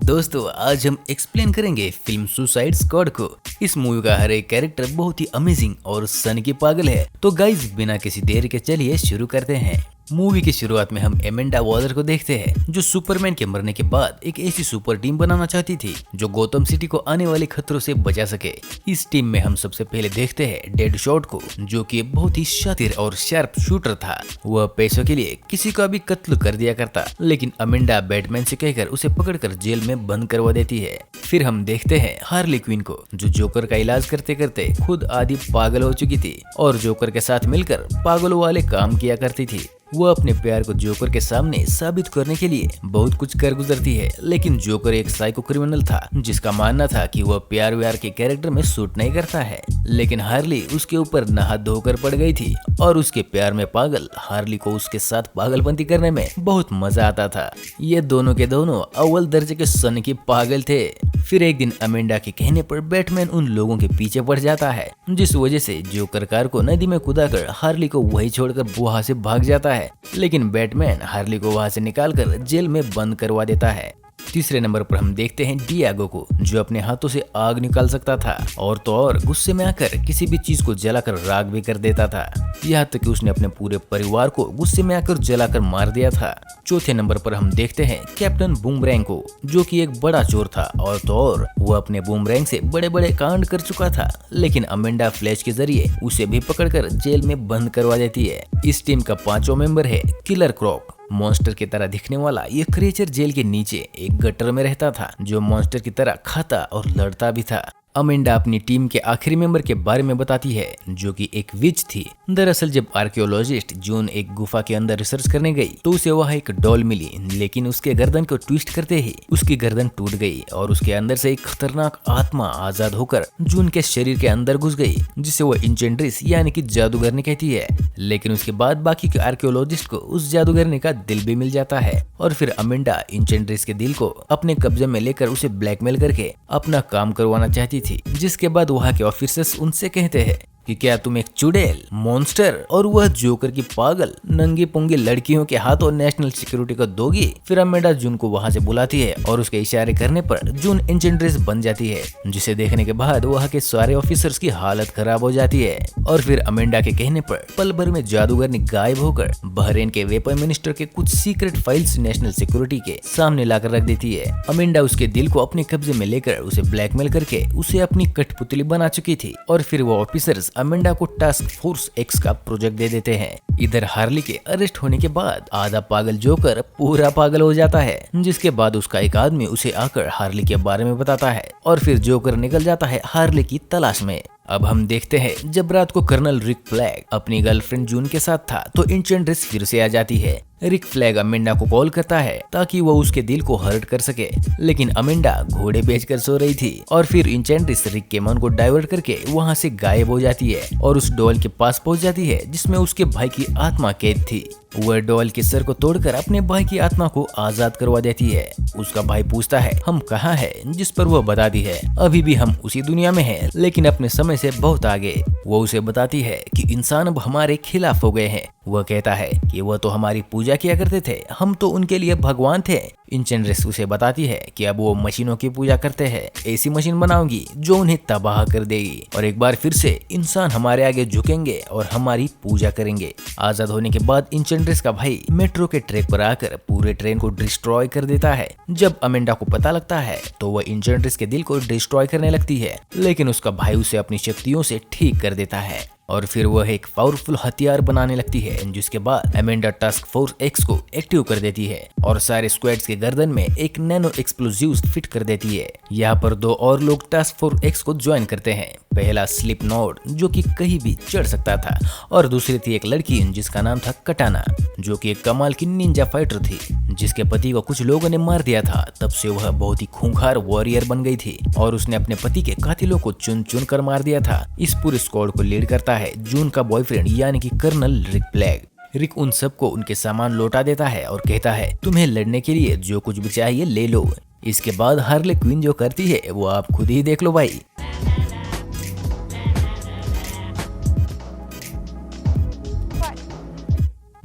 दोस्तों आज हम एक्सप्लेन करेंगे फिल्म सुसाइड स्क्वाड को। इस मूवी का हर एक कैरेक्टर बहुत ही अमेजिंग और सन की पागल है। तो गाइज बिना किसी देर के चलिए शुरू करते हैं। मूवी की शुरुआत में हम एमेंडा वॉलर को देखते हैं जो सुपरमैन के मरने के बाद एक ऐसी सुपर टीम बनाना चाहती थी जो गौतम सिटी को आने वाले खतरों से बचा सके। इस टीम में हम सबसे पहले देखते हैं डेड शॉट को, जो कि एक बहुत ही शातिर और शार्प शूटर था। वह पैसों के लिए किसी का भी कत्ल कर दिया करता, लेकिन अमेंडा बैटमैन से कहकर उसे पकड़कर जेल में बंद करवा देती है। फिर हम देखते हैं हार्ली क्विन को, जो जोकर का इलाज करते करते खुद आधी पागल हो चुकी थी और जोकर के साथ मिलकर पागलों वाले काम किया करती थी। वो अपने प्यार को जोकर के सामने साबित करने के लिए बहुत कुछ कर गुजरती है, लेकिन जोकर एक साइको क्रिमिनल था जिसका मानना था कि वह प्यार व्यार के कैरेक्टर में सूट नहीं करता है। लेकिन हार्ली उसके ऊपर नहा धोकर पड़ गई थी और उसके प्यार में पागल हार्ली को उसके साथ पागलपंती करने में बहुत मजा आता था। ये दोनों के दोनों अव्वल दर्जे के सन की पागल थे। फिर एक दिन अमेंडा के कहने पर बैटमैन उन लोगों के पीछे पड़ जाता है, जिस वजह से जोकर कार को नदी में कुदाकर हार्ली को वहीं छोड़कर वहां से भाग जाता है। लेकिन बैटमैन हार्ली को वहां से निकालकर जेल में बंद करवा देता है। तीसरे नंबर पर हम देखते हैं डियागो को, जो अपने हाथों से आग निकाल सकता था और तो और गुस्से में आकर किसी भी चीज को जलाकर राख भी कर देता था। यहाँ तक कि उसने अपने पूरे परिवार को गुस्से में आकर जलाकर मार दिया था। चौथे नंबर पर हम देखते हैं कैप्टन बूमरैंग को, जो कि एक बड़ा चोर था और तो और वो अपने बूमरैंग से बड़े बड़े कांड कर चुका था। लेकिन अमेंडा फ्लैश के जरिए उसे भी पकड़कर जेल में बंद करवा देती है। इस टीम का पांचवा मेंबर है किलर क्रॉक। मॉन्स्टर की तरह दिखने वाला ये क्रिएचर जेल के नीचे एक गटर में रहता था, जो मॉन्स्टर की तरह खाता और लड़ता भी था। अमेंडा अपनी टीम के आखिरी मेंबर के बारे में बताती है, जो कि एक विच थी। दरअसल जब आर्कियोलॉजिस्ट जून एक गुफा के अंदर रिसर्च करने गई तो उसे वहाँ एक डॉल मिली, लेकिन उसके गर्दन को ट्विस्ट करते ही उसकी गर्दन टूट गई और उसके अंदर से एक खतरनाक आत्मा आजाद होकर जून के शरीर के अंदर घुस गई, जिसे वो इंचेंट्रिस यानी कि जादूगरनी कहती है। लेकिन उसके बाद बाकी के आर्कियोलॉजिस्ट को उस जादूगरनी का दिल भी मिल जाता है और फिर अमेंडा इंचेंट्रिस के दिल को अपने कब्जे में लेकर उसे ब्लैकमेल करके अपना काम करवाना चाहती थी। जिसके बाद वहाँ के ऑफिसर्स उनसे कहते हैं कि क्या तुम एक चुड़ैल, मॉन्स्टर और वह जोकर की पागल नंगी पुंगी लड़कियों के हाथों नेशनल सिक्योरिटी को दोगी। फिर अमेंडा जून को वहां से बुलाती है और उसके इशारे करने पर जून इंचेंट्रिस बन जाती है, जिसे देखने के बाद वहां के सारे ऑफिसर्स की हालत खराब हो जाती है। और फिर अमेंडा के कहने पर पल भर में जादूगरनी गायब होकर बहरीन के वेपन मिनिस्टर के कुछ सीक्रेट फाइल्स नेशनल सिक्योरिटी के सामने लाकर रख देती है। अमेंडा उसके दिल को अपने कब्जे में लेकर उसे ब्लैकमेल करके उसे अपनी कठपुतली बना चुकी थी और फिर वो ऑफिसर्स अमेंडा को टास्क फोर्स एक्स का प्रोजेक्ट दे देते हैं। इधर हार्ली के अरेस्ट होने के बाद आधा पागल जोकर पूरा पागल हो जाता है, जिसके बाद उसका एक आदमी उसे आकर हार्ली के बारे में बताता है और फिर जोकर निकल जाता है हार्ली की तलाश में। अब हम देखते हैं जब रात को कर्नल रिक फ्लैग अपनी गर्लफ्रेंड जून के साथ था तो इंचेंट्रिस फिर से आ जाती है। रिक फ्लैग अमेंडा को कॉल करता है ताकि वो उसके दिल को हर्ट कर सके, लेकिन अमेंडा घोड़े बेचकर सो रही थी और फिर इंचेंट्रिस रिक के मन को डाइवर्ट करके वहां से गायब हो जाती है और उस डॉल के पास पहुंच जाती है जिसमें उसके भाई की आत्मा कैद थी। वह डॉल के सर को तोड़कर अपने भाई की आत्मा को आजाद करवा देती है। उसका भाई पूछता है हम कहाँ हैं, जिस पर वह बताती है अभी भी हम उसी दुनिया में हैं, लेकिन अपने समय से बहुत आगे। वो उसे बताती है कि इंसान अब हमारे खिलाफ हो गए हैं। वह कहता है कि वह तो हमारी पूजा किया करते थे, हम तो उनके लिए भगवान थे। इंचेंट्रिस उसे बताती है कि अब वो मशीनों की पूजा करते हैं, ऐसी मशीन बनाऊंगी जो उन्हें तबाह कर देगी और एक बार फिर से इंसान हमारे आगे झुकेंगे और हमारी पूजा करेंगे। आजाद होने के बाद इंचेंट्रिस का भाई मेट्रो के ट्रैक पर आकर पूरे ट्रेन को डिस्ट्रॉय कर देता है। जब अमेंडा को पता लगता है तो वह इंचेंट्रिस के दिल को डिस्ट्रॉय करने लगती है, लेकिन उसका भाई उसे अपनी शक्तियों से ठीक कर देता है और फिर वह एक पावरफुल हथियार बनाने लगती है, जिसके बाद अमेंडा टास्क फोर्स एक्स को एक्टिव कर देती है और सारे स्क्वाड्स के गर्दन में एक नैनो एक्सप्लोजिव फिट कर देती है। यहाँ पर दो और लोग टास्क फोर्स एक्स को ज्वाइन करते हैं। पहला स्लिप नोड, जो कि कहीं भी चढ़ सकता था, और दूसरी थी एक लड़की जिसका नाम था कटाना, जो कि एक कमाल की निंजा फाइटर थी, जिसके पति को कुछ लोगों ने मार दिया था। तब से वह बहुत ही खूंखार वॉरियर बन गई थी और उसने अपने पति के कातिलों को चुन चुन कर मार दिया था। इस पूरे स्क्वाड को लीड करता है जून का बॉयफ्रेंड यानी कि कर्नल रिक फ्लैग। रिक उन सबको उनके सामान लौटा देता है और कहता है तुम्हें लड़ने के लिए जो कुछ भी चाहिए ले लो। इसके बाद हार्ली क्विन जो करती है वो आप खुद ही देख लो भाई।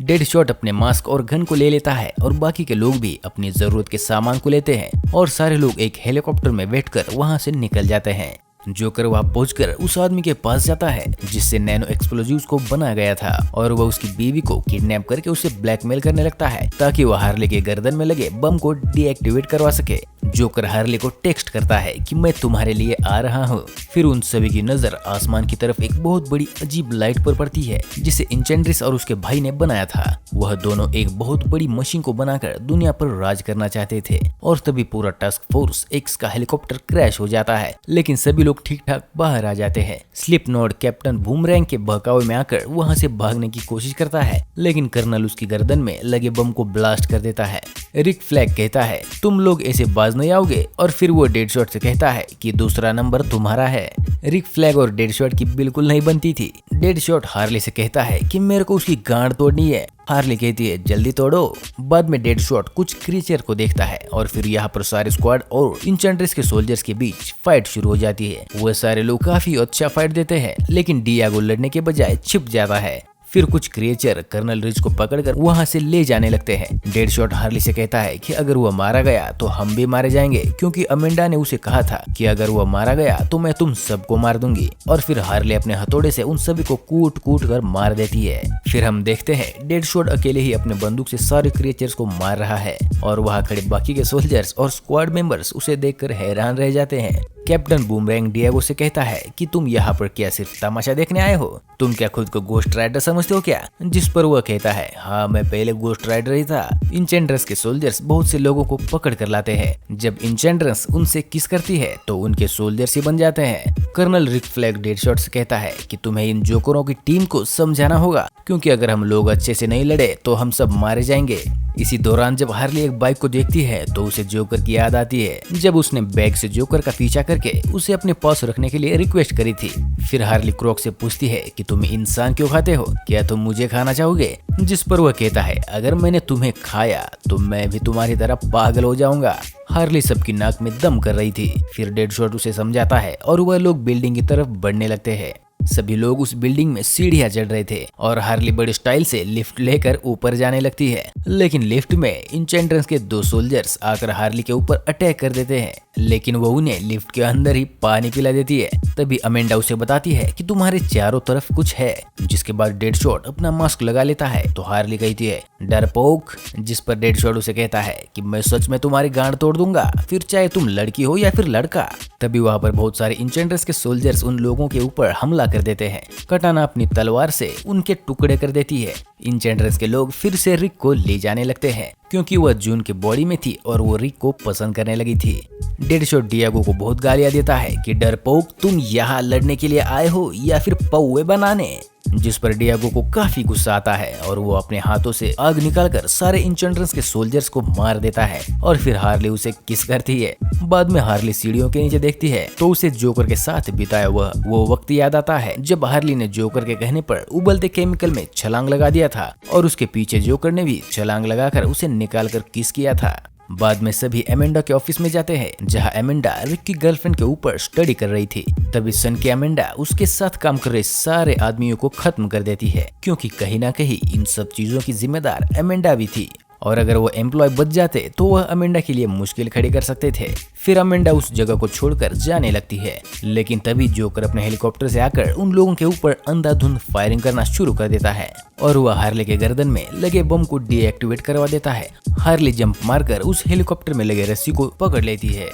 डेड शॉट अपने मास्क और गन को ले लेता है और बाकी के लोग भी अपनी जरूरत के सामान को लेते हैं और सारे लोग एक हेलीकॉप्टर में बैठकर वहां से निकल जाते हैं। जोकर वहां पहुंचकर उस आदमी के पास जाता है जिससे नैनो एक्सप्लोजिव्स को बनाया गया था और वह उसकी बीवी को किडनैप करके उसे ब्लैकमेल करने लगता है ताकि वह हार्ले के गर्दन में लगे बम को डीएक्टिवेट करवा सके। जोकर हार्ले को टेक्स्ट करता है कि मैं तुम्हारे लिए आ रहा हूँ। फिर उन सभी की नजर आसमान की तरफ एक बहुत बड़ी अजीब लाइट पर पड़ती है जिसे इंचेंड्रिस और उसके भाई ने बनाया था। वह दोनों एक बहुत बड़ी मशीन को बनाकर दुनिया पर राज करना चाहते थे और तभी पूरा टास्क फोर्स एक्स का हेलीकॉप्टर क्रैश हो जाता है, लेकिन सभी लोग ठीक ठाक बाहर आ जाते हैं। स्लिप नोड कैप्टन बूमरैंग के बहकावे में आकर वहां से भागने की कोशिश करता है, लेकिन कर्नल उसकी गर्दन में लगे बम को ब्लास्ट कर देता है। रिक फ्लैग कहता है तुम लोग ऐसे बाज नहीं आओगे और फिर वो डेड शॉट से कहता है कि दूसरा नंबर तुम्हारा है। रिक फ्लैग और डेड शॉट की बिल्कुल नहीं बनती थी। डेड शॉट हार्ले से कहता है कि मेरे को उसकी गांड तोड़नी है। हार्ले कहती है जल्दी तोड़ो। बाद में डेड शॉट कुछ क्रीचर को देखता है और फिर यहाँ पर सारे स्क्वाड और इंचेंड्रिस के सोल्जर्स के बीच फाइट शुरू हो जाती है। वह सारे लोग काफी अच्छा फाइट देते हैं, लेकिन डियागो लड़ने के बजाय छिप जाता है। फिर कुछ क्रिएचर कर्नल रिच को पकड़कर वहां से ले जाने लगते हैं। डेड शॉट हार्ले से कहता है कि अगर वह मारा गया तो हम भी मारे जाएंगे, क्योंकि अमेंडा ने उसे कहा था कि अगर वह मारा गया तो मैं तुम सबको मार दूंगी। और फिर हार्ले अपने हथौड़े से उन सभी को कूट कूट कर मार देती है। फिर हम देखते हैं डेड शॉट अकेले ही अपने बंदूक से सारे क्रिएचर्स को मार रहा है और वहाँ खड़े बाकी के सोल्जर्स और स्क्वाड मेंबर्स उसे देखकर हैरान रह जाते हैं। कैप्टन बूमरैंग डियागो से कहता है कि तुम यहाँ पर क्या सिर्फ तमाशा देखने आए हो? तुम क्या खुद को गोस्ट राइडर समझते हो क्या? जिस पर वह कहता है हाँ मैं पहले गोस्ट राइडर ही था। इंचेंड्रस के सोल्जर्स बहुत से लोगों को पकड़ कर लाते हैं। जब इंचेंड्रस उनसे किस करती है तो उनके सोल्जर्स ही बन जाते हैं। Colonel Rick Flag Deadshot से कहता है कि तुम्हें इन जोकरों की टीम को समझाना होगा, क्योंकि अगर हम लोग अच्छे से नहीं लड़े तो हम सब मारे जाएंगे। इसी दौरान जब हार्ले एक बाइक को देखती है तो उसे जोकर की याद आती है, जब उसने बैग से जोकर का पीछा करके उसे अपने पास रखने के लिए रिक्वेस्ट करी थी। फिर हार्ले क्रॉक से पूछती है कि तुम इंसान क्यों खाते हो, क्या तुम मुझे खाना चाहोगे? जिस पर वह कहता है अगर मैंने तुम्हें खाया तो मैं भी तुम्हारी तरह पागल हो जाऊंगा। हार्ले सबकी नाक में दम कर रही थी। फिर डेड शॉट उसे समझाता है और वह लोग बिल्डिंग की तरफ बढ़ने लगते हैं। सभी लोग उस बिल्डिंग में सीढ़ियां चढ़ रहे थे और हार्ले बड़े स्टाइल से लिफ्ट लेकर ऊपर जाने लगती है, लेकिन लिफ्ट में इंचेंड्रस के 2 सोल्जर्स आकर हार्ले के ऊपर अटैक कर देते हैं, लेकिन वो उन्हें लिफ्ट के अंदर ही पानी पिला देती है। तभी अमेंडा उसे बताती है कि तुम्हारे चारों तरफ कुछ है, जिसके बाद डेड शॉट अपना मास्क लगा लेता है तो हार्ले कहती है डरपोक, जिस पर डेड शॉट उसे कहता है कि मैं सच में तुम्हारी गांड तोड़ दूंगा, फिर चाहे तुम लड़की हो या फिर लड़का। तभी वहाँ पर बहुत सारे इंचेंड्रस के सोल्जर्स उन लोगों के ऊपर हमला कर देते हैं। कटाना अपनी तलवार से उनके टुकड़े कर देती है। इंचेंड्रस के लोग फिर से रिक को ले जाने लगते हैं, क्योंकि वह जून के बॉडी में थी और वो रिक को पसंद करने लगी थी। डेड शॉट डियागो को बहुत गालियां देता है कि डरपोक तुम यहाँ लड़ने के लिए आए हो या फिर पौवे बनाने, जिस पर डियागो को काफी गुस्सा आता है और वो अपने हाथों से आग निकालकर सारे इंचेंड्रस के सोल्जर्स को मार देता है और फिर हार्ले उसे किस करती है। बाद में हार्ले सीढ़ियों के नीचे देखती है तो उसे जोकर के साथ बिताया वो वक्त याद आता है जब हार्ले ने जोकर के कहने पर उबलते केमिकल में छलांग लगा दिया था और उसके पीछे जोकर ने भी छलांग लगाकर उसे निकाल कर किस किया था। बाद में सभी अमेंडा के ऑफिस में जाते हैं, जहां अमेंडा रिक की गर्लफ्रेंड के ऊपर स्टडी कर रही थी। तभी सन की अमेंडा उसके साथ काम कर रहे सारे आदमियों को खत्म कर देती है, क्योंकि कहीं ना कहीं इन सब चीजों की जिम्मेदार अमेंडा भी थी और अगर वो एम्प्लॉय बच जाते तो वह अमेंडा के लिए मुश्किल खड़ी कर सकते थे। फिर अमेंडा उस जगह को छोड़कर जाने लगती है, लेकिन तभी जोकर अपने हेलीकॉप्टर से आकर उन लोगों के ऊपर अंधाधुंध फायरिंग करना शुरू कर देता है और वह हार्ले के गर्दन में लगे बम को डीएक्टिवेट करवा देता है। हार्ले जंप मारकर उस हेलीकॉप्टर में लगे रस्सी को पकड़ लेती है।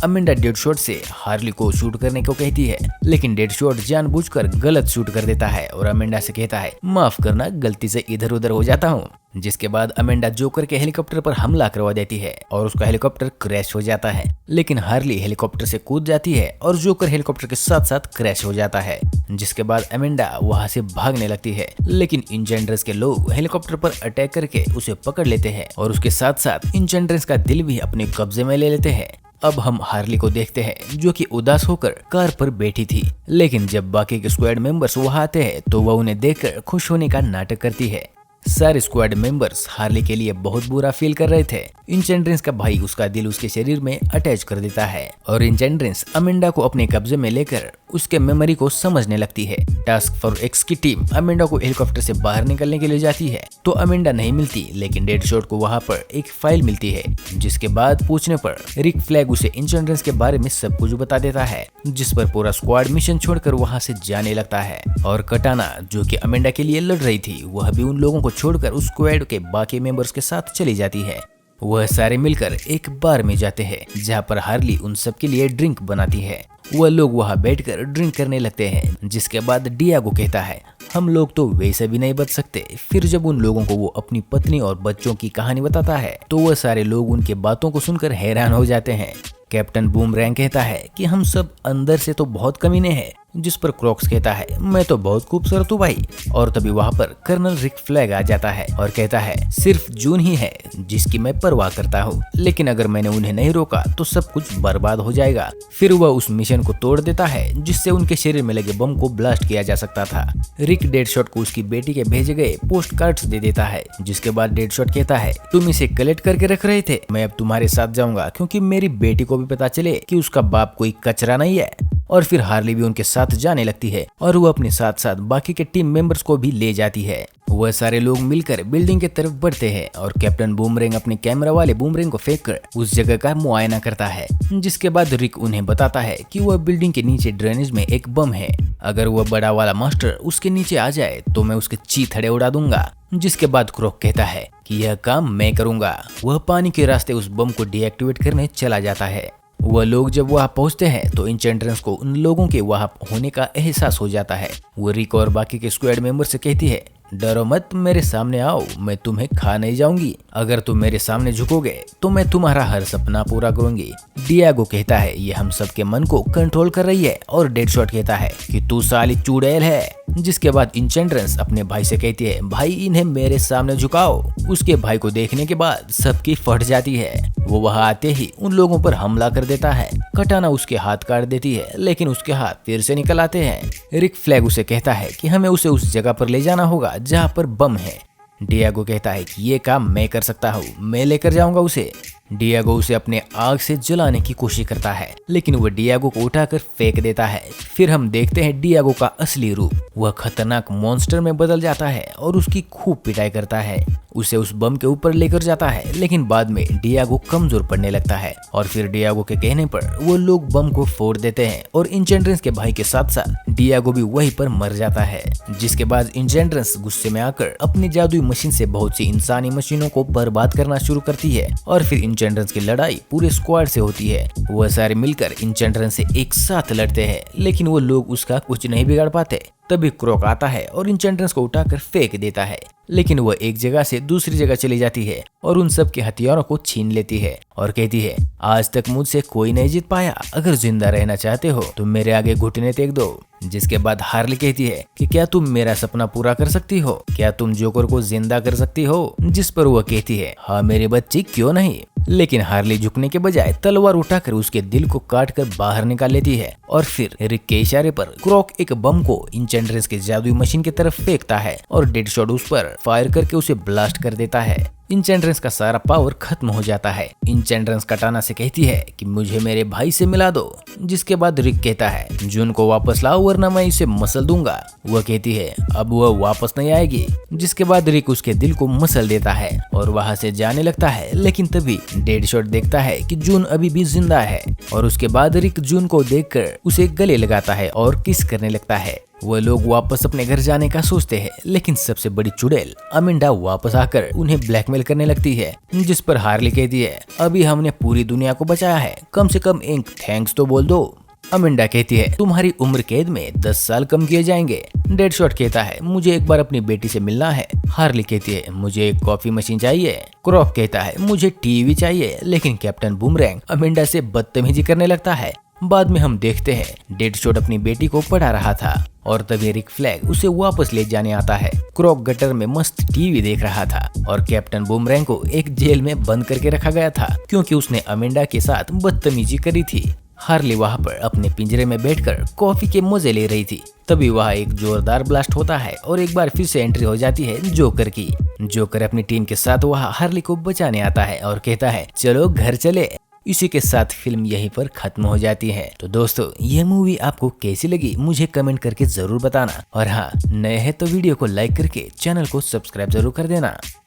अमेंडा डेड शॉट से हार्ले को शूट करने को कहती है, लेकिन डेड शॉट जानबूझकर गलत शूट कर देता है और अमेंडा से कहता है माफ करना, गलती से इधर उधर हो जाता हूँ। जिसके बाद अमेंडा जोकर के हेलीकॉप्टर पर हमला करवा देती है और उसका हेलीकॉप्टर क्रैश हो जाता है, लेकिन हार्ले हेलीकॉप्टर से कूद जाती है और जोकर हेलीकॉप्टर के साथ साथ क्रैश हो जाता है। जिसके बाद अमेंडा वहां से भागने लगती है, लेकिन इंचेंड्रस के लोग हेलीकॉप्टर पर अटैक करके उसे पकड़ लेते हैं और उसके साथ साथ इंचेंड्रस का दिल भी अपने कब्जे में ले लेते हैं। अब हम हार्ले को देखते हैं जो कि उदास होकर कार पर बैठी थी, लेकिन जब बाकी के स्क्वाड मेंबर्स वहां आते हैं तो वह उन्हें देखकर खुश होने का नाटक करती है। सारे स्क्वाड मेंबर्स हार्ले के लिए बहुत बुरा फील कर रहे थे। इंचेंड्रस का भाई उसका दिल उसके शरीर में अटैच कर देता है और इंचेंड्रस अमेंडा को अपने कब्जे में लेकर उसके मेमोरी को समझने लगती है। टास्क फोर्स एक्स की टीम अमेंडा को हेलीकॉप्टर से बाहर निकलने के लिए जाती है तो अमेंडा नहीं मिलती, लेकिन डेडशॉट को वहाँ पर एक फाइल मिलती है, जिसके बाद पूछने पर रिक फ्लैग उसे इंचेंड्रेंस के बारे में सब कुछ बता देता है, जिस पर पूरा स्क्वाड मिशन छोड़कर वहाँ से जाने लगता है। और कटाना जो कि अमेंडा के लिए लड़ रही थी, वह भी उन लोगों को छोड़कर उस स्क्वाड के बाकी मेंबर्स के साथ चली जाती है। वह सारे मिलकर एक बार में जाते हैं जहाँ पर हार्ली उन सब के लिए ड्रिंक बनाती है। वह लोग वहाँ बैठकर ड्रिंक करने लगते हैं, जिसके बाद डियागो कहता है हम लोग तो वैसे भी नहीं बच सकते। फिर जब उन लोगों को वो अपनी पत्नी और बच्चों की कहानी बताता है तो वह सारे लोग उनके बातों को सुनकर हैरान हो जाते हैं। कैप्टन बूमरैंग कहता है कि हम सब अंदर से तो बहुत कमीने हैं, जिस पर क्रॉक्स कहता है मैं तो बहुत खूबसूरत हूँ भाई। और तभी वहाँ पर कर्नल रिक फ्लैग आ जाता है और कहता है सिर्फ जून ही है जिसकी मैं परवाह करता हूँ, लेकिन अगर मैंने उन्हें नहीं रोका तो सब कुछ बर्बाद हो जाएगा। फिर वह उस मिशन को तोड़ देता है जिससे उनके शरीर में लगे बम को ब्लास्ट किया जा सकता था। रिक डेडशॉट को उसकी बेटी के भेजे गए पोस्ट कार्ड्स दे देता है, जिसके बाद डेडशॉट कहता है तुम इसे कलेक्ट करके रख रहे थे, मैं अब तुम्हारे साथ जाऊंगा क्योंकि मेरी बेटी को भी पता चले कि उसका बाप कोई कचरा नहीं है। और फिर हार्ली भी उनके साथ जाने लगती है और वो अपने साथ साथ बाकी के टीम मेंबर्स को भी ले जाती है। वह सारे लोग मिलकर बिल्डिंग की तरफ बढ़ते हैं और कैप्टन बूमरैंग अपने कैमरा वाले बूमरैंग को फेंककर उस जगह का मुआयना करता है, जिसके बाद रिक उन्हें बताता है कि वह बिल्डिंग के नीचे ड्रेनेज में एक बम है, अगर वह बड़ा वाला मास्टर उसके नीचे आ जाए तो मैं उसके चीथड़े उड़ा दूंगा। जिसके बाद क्रॉक कहता है कि यह काम मैं करूंगा। वह पानी के रास्ते उस बम को डीएक्टिवेट करने चला जाता है। वह लोग जब वहाँ पहुँचते हैं तो इंचेंड्रेंस को उन लोगों के वहाँ होने का एहसास हो जाता है। वो रिक और बाकी के स्क्वाड मेंबर से कहती है डरो मत, मेरे सामने आओ, मैं तुम्हें खा नहीं जाऊंगी। अगर तुम मेरे सामने झुकोगे तो मैं तुम्हारा हर सपना पूरा करूंगी। डियागो कहता है ये हम सबके मन को कंट्रोल कर रही है और डेडशॉट कहता है कि तू साली चुड़ैल है। जिसके बाद इंचेंड्रेंस अपने भाई से कहती है भाई इन्हें मेरे सामने झुकाओ। उसके भाई को देखने के बाद सबकी फट जाती है। वो वहाँ आते ही उन लोगों पर हमला कर देता है। कटाना उसके हाथ काट देती है, लेकिन उसके हाथ फिर से निकल आते हैं। रिक फ्लैग उसे कहता है कि हमें उसे उस जगह पर ले जाना होगा जहाँ पर बम है। डियागो कहता है कि ये काम मैं कर सकता हूँ, मैं लेकर जाऊंगा उसे। डियागो उसे अपने आग से जलाने की कोशिश करता है, लेकिन वह डियागो को उठाकर फेंक देता है। फिर हम देखते हैं डियागो का असली रूप। वह खतरनाक मॉन्स्टर में बदल जाता है और उसकी खूब पिटाई करता है। उसे उस बम के ऊपर लेकर जाता है, लेकिन बाद में डियागो कमजोर पड़ने लगता है और फिर डियागो के कहने पर वो लोग बम को फोड़ देते हैं और इंचेंड्रेंस के भाई के साथ साथ डियागो भी वहीं पर मर जाता है। जिसके बाद इंचेंड्रेंस गुस्से में आकर अपनी जादुई मशीन से बहुत सी इंसानी मशीनों को बर्बाद करना शुरू करती है और फिर इंचेंड्रेंस की लड़ाई पूरे स्क्वाड से होती है। वह सारे मिलकर इंचेंड्रेंस से एक साथ लड़ते हैं, लेकिन वो लोग उसका कुछ नहीं बिगाड़ पाते। तभी क्रॉक आता है और इंचेंड्रेंस को उठाकर फेंक देता है, लेकिन वह एक जगह से दूसरी जगह चली जाती है और उन सब के हथियारों को छीन लेती है और कहती है आज तक मुझसे कोई नहीं जीत पाया, अगर जिंदा रहना चाहते हो तो मेरे आगे घुटने टेक दो। जिसके बाद हार्ली कहती है कि क्या तुम मेरा सपना पूरा कर सकती हो, क्या तुम जोकर को जिंदा कर सकती हो। जिस पर वह कहती है हाँ मेरे बच्ची क्यों नहीं। लेकिन हार्ली झुकने के बजाय तलवार उठाकर उसके दिल को काट कर बाहर निकाल लेती है और फिर रिक के इशारे पर क्रॉक एक बम को इंचेंड्रेंस के जादुई मशीन की तरफ फेंकता है और डेडशॉट उस पर फायर करके उसे ब्लास्ट कर देता है। इंचेंड्रेंस का सारा पावर खत्म हो जाता है। इंचेंड्रेंस कटाना से कहती है कि मुझे मेरे भाई से मिला दो। जिसके बाद रिक कहता है जून को वापस लाओ वरना मैं इसे मसल दूंगा। वह कहती है अब वह वापस नहीं आएगी। जिसके बाद रिक उसके दिल को मसल देता है और वहां से जाने लगता है, लेकिन तभी डेडशॉट देखता है कि जून अभी भी जिंदा है और उसके बाद रिक जून को देखकर उसे गले लगाता है और किस करने लगता है। वह लोग वापस अपने घर जाने का सोचते हैं, लेकिन सबसे बड़ी चुड़ैल अमेंडा वापस आकर उन्हें ब्लैकमेल करने लगती है। जिस पर हार्ली कहती है अभी हमने पूरी दुनिया को बचाया है, कम से कम एक थैंक्स तो बोल दो। अमेंडा कहती है तुम्हारी उम्र कैद में 10 साल कम किए जाएंगे। डेडशॉट कहता है मुझे एक बार अपनी बेटी से मिलना है। हार्ली कहती है मुझे एक कॉफी मशीन चाहिए। क्रॉक कहता है मुझे टीवी चाहिए, लेकिन कैप्टन बूमरैंग अमेंडा से बदतमीजी करने लगता है। बाद में हम देखते हैं डेडशॉट अपनी बेटी को पढ़ा रहा था और तभी रिक फ्लैग उसे वापस ले जाने आता है। क्रॉक गटर में मस्त टीवी देख रहा था और कैप्टन बूमरैंग को एक जेल में बंद करके रखा गया था क्योंकि उसने अमेंडा के साथ बदतमीजी करी थी। हार्ली वहाँ पर अपने पिंजरे में बैठकर कॉफी के मजे ले रही थी। तभी वहाँ एक जोरदार ब्लास्ट होता है और एक बार फिर से एंट्री हो जाती है जोकर की। जोकर अपनी टीम के साथ वहाँ हार्ली को बचाने आता है और कहता है चलो घर चले। इसी के साथ फिल्म यहीं पर खत्म हो जाती है। तो दोस्तों ये मूवी आपको कैसी लगी मुझे कमेंट करके जरूर बताना, और हाँ, नए हैं तो वीडियो को लाइक करके चैनल को सब्सक्राइब जरूर कर देना।